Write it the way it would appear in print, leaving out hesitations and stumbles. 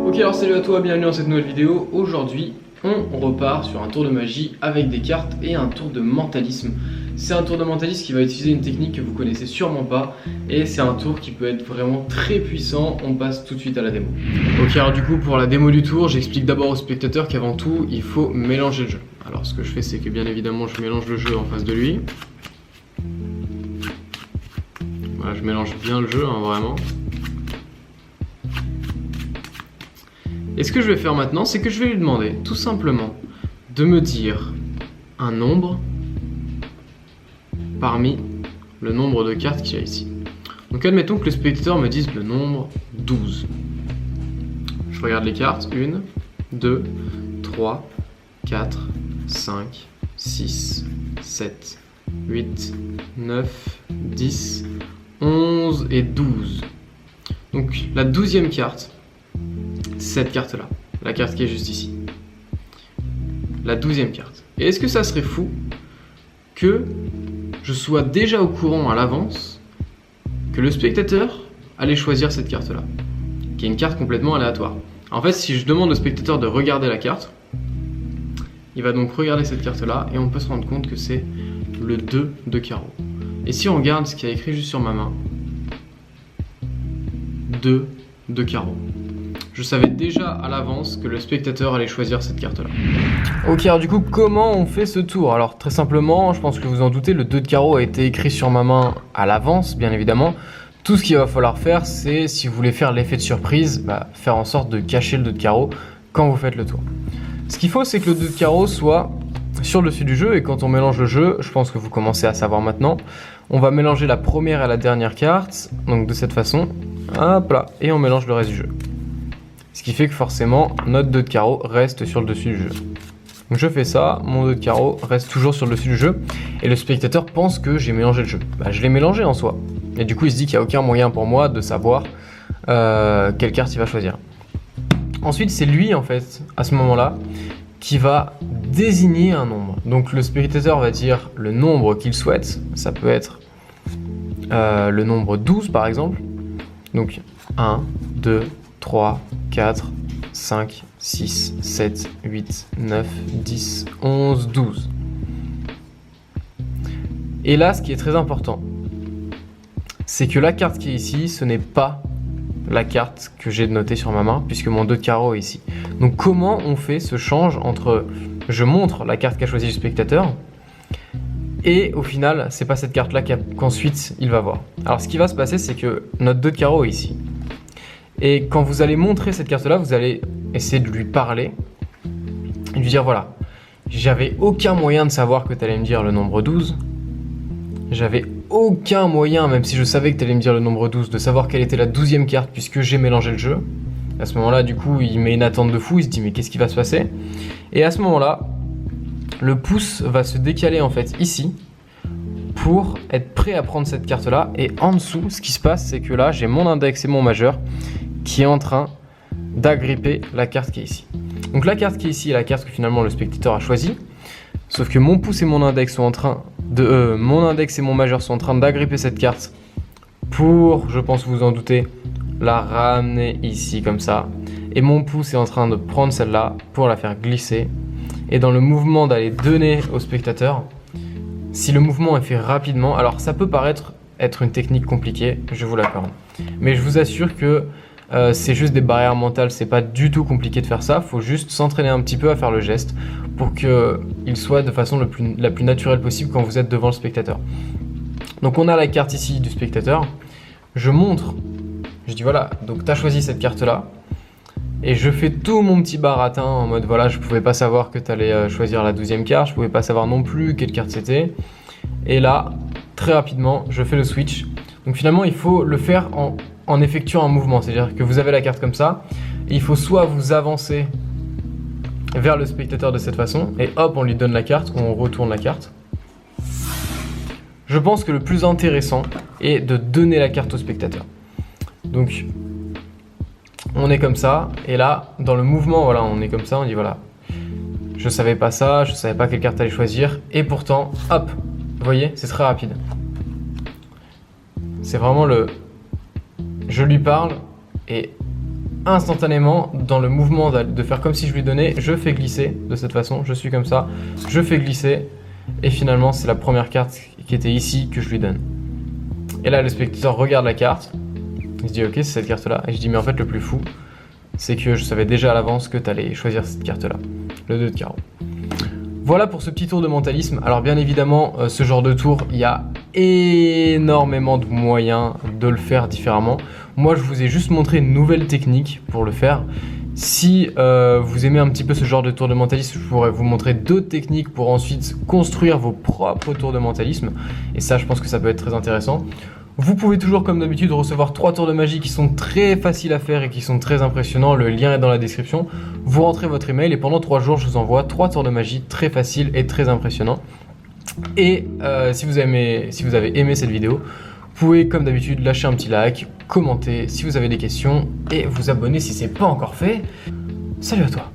Ok, alors salut à toi, bienvenue dans cette nouvelle vidéo. Aujourd'hui, on repart sur un tour de magie avec des cartes et un tour de mentalisme. C'est un tour de mentalisme qui va utiliser une technique que vous connaissez sûrement pas et c'est un tour qui peut être vraiment très puissant. On passe tout de suite à la démo. Ok, alors du coup pour la démo du tour, j'explique d'abord aux spectateurs qu'avant tout, il faut mélanger le jeu. Alors ce que je fais, c'est que bien évidemment, je mélange le jeu en face de lui. Voilà, je mélange bien le jeu, hein, vraiment. Et ce que je vais faire maintenant, c'est que je vais lui demander tout simplement de me dire un nombre parmi le nombre de cartes qu'il y a ici. Donc admettons que le spectateur me dise le nombre 12. Je regarde les cartes. 1, 2, 3, 4, 5, 6, 7, 8, 9, 10, 11 et 12. Donc la 12e carte, cette carte là, la carte qui est juste ici, la 12e carte. Et est-ce que ça serait fou que je sois déjà au courant à l'avance que le spectateur allait choisir cette carte là, qui est une carte complètement aléatoire. En fait, si je demande au spectateur de regarder la carte, il va donc regarder cette carte là et on peut se rendre compte que c'est le 2 de carreau. Et si on regarde ce qu'il y a écrit juste sur ma main, 2 de carreau. Je savais déjà à l'avance que le spectateur allait choisir cette carte là. Ok, alors du coup comment on fait ce tour? Alors très simplement, je pense que vous en doutez, le 2 de carreau a été écrit sur ma main à l'avance, bien évidemment. Tout ce qu'il va falloir faire, c'est, si vous voulez faire l'effet de surprise, faire en sorte de cacher le 2 de carreau quand vous faites le tour. Ce qu'il faut, c'est que le 2 de carreau soit sur le dessus du jeu, et quand on mélange le jeu, je pense que vous commencez à savoir maintenant, on va mélanger la première et la dernière carte, donc de cette façon, hop là, et on mélange le reste du jeu. Ce qui fait que forcément, notre 2 de carreau reste sur le dessus du jeu. Donc je fais ça, mon 2 de carreau reste toujours sur le dessus du jeu, et le spectateur pense que j'ai mélangé le jeu. Je l'ai mélangé en soi. Et du coup, il se dit qu'il n'y a aucun moyen pour moi de savoir quelle carte il va choisir. Ensuite, c'est lui, en fait, à ce moment-là, qui va désigner un nombre. Donc le spectateur va dire le nombre qu'il souhaite. Ça peut être le nombre 12, par exemple. Donc 1, 2, 3, 4, 5, 6, 7, 8, 9, 10, 11, 12. Et là, ce qui est très important, c'est que la carte qui est ici, ce n'est pas la carte que j'ai notée sur ma main, puisque mon 2 de carreau est ici. Donc comment on fait ce change entre je montre la carte qu'a choisi le spectateur et au final, c'est pas cette carte-là qu'ensuite il va voir. Alors ce qui va se passer, c'est que notre 2 de carreau est ici. Et quand vous allez montrer cette carte-là, vous allez essayer de lui parler et lui dire voilà, j'avais aucun moyen de savoir que tu allais me dire le nombre 12. J'avais aucun moyen, même si je savais que tu allais me dire le nombre 12, de savoir quelle était la 12e carte puisque j'ai mélangé le jeu. À ce moment-là, du coup, il met une attente de fou, il se dit mais qu'est-ce qui va se passer? Et à ce moment-là, le pouce va se décaler en fait ici pour être prêt à prendre cette carte-là. Et en dessous, ce qui se passe, c'est que là, j'ai mon index et mon majeur qui est en train d'agripper la carte qui est ici. Donc la carte qui est ici est la carte que finalement le spectateur a choisie. Sauf que mon pouce et mon index sont en train de... mon index et mon majeur sont en train d'agripper cette carte pour, je pense vous en doutez, la ramener ici comme ça. Et mon pouce est en train de prendre celle-là pour la faire glisser. Et dans le mouvement d'aller donner au spectateur, si le mouvement est fait rapidement, alors ça peut paraître être une technique compliquée, je vous l'accorde. Mais je vous assure que c'est juste des barrières mentales, c'est pas du tout compliqué de faire ça, faut juste s'entraîner un petit peu à faire le geste pour qu'il soit de façon la plus naturelle possible quand vous êtes devant le spectateur. Donc on a la carte ici du spectateur, je montre, je dis voilà, donc tu as choisi cette carte là, et je fais tout mon petit baratin en mode voilà, je pouvais pas savoir que tu allais choisir la 12e carte, je pouvais pas savoir non plus quelle carte c'était, et là, très rapidement, je fais le switch. Donc finalement, il faut le faire en effectuant un mouvement, c'est-à-dire que vous avez la carte comme ça, et il faut soit vous avancer vers le spectateur de cette façon, et hop, on lui donne la carte, ou on retourne la carte. Je pense que le plus intéressant est de donner la carte au spectateur. Donc, on est comme ça, et là, dans le mouvement, voilà, on est comme ça, on dit voilà, je savais pas ça, je savais pas quelle carte aller choisir, et pourtant, hop, vous voyez, c'est très rapide. C'est vraiment le... Je lui parle, et instantanément dans le mouvement de faire comme si je lui donnais, je fais glisser de cette façon, je suis comme ça, je fais glisser et finalement c'est la première carte qui était ici que je lui donne. Et là le spectateur regarde la carte, il se dit ok c'est cette carte là et je dis mais en fait le plus fou c'est que je savais déjà à l'avance que tu allais choisir cette carte là, le 2 de carreau. Voilà pour ce petit tour de mentalisme. Alors bien évidemment, ce genre de tour, il y a énormément de moyens de le faire différemment. Moi, je vous ai juste montré une nouvelle technique pour le faire. Si vous aimez un petit peu ce genre de tour de mentalisme, je pourrais vous montrer d'autres techniques pour ensuite construire vos propres tours de mentalisme. Et ça, je pense que ça peut être très intéressant. Vous pouvez toujours, comme d'habitude, recevoir 3 tours de magie qui sont très faciles à faire et qui sont très impressionnants. Le lien est dans la description. Vous rentrez votre email et pendant 3 jours, je vous envoie 3 tours de magie très faciles et très impressionnants. Et si vous avez aimé cette vidéo, vous pouvez, comme d'habitude, lâcher un petit like, commenter si vous avez des questions et vous abonner si ce n'est pas encore fait. Salut à toi!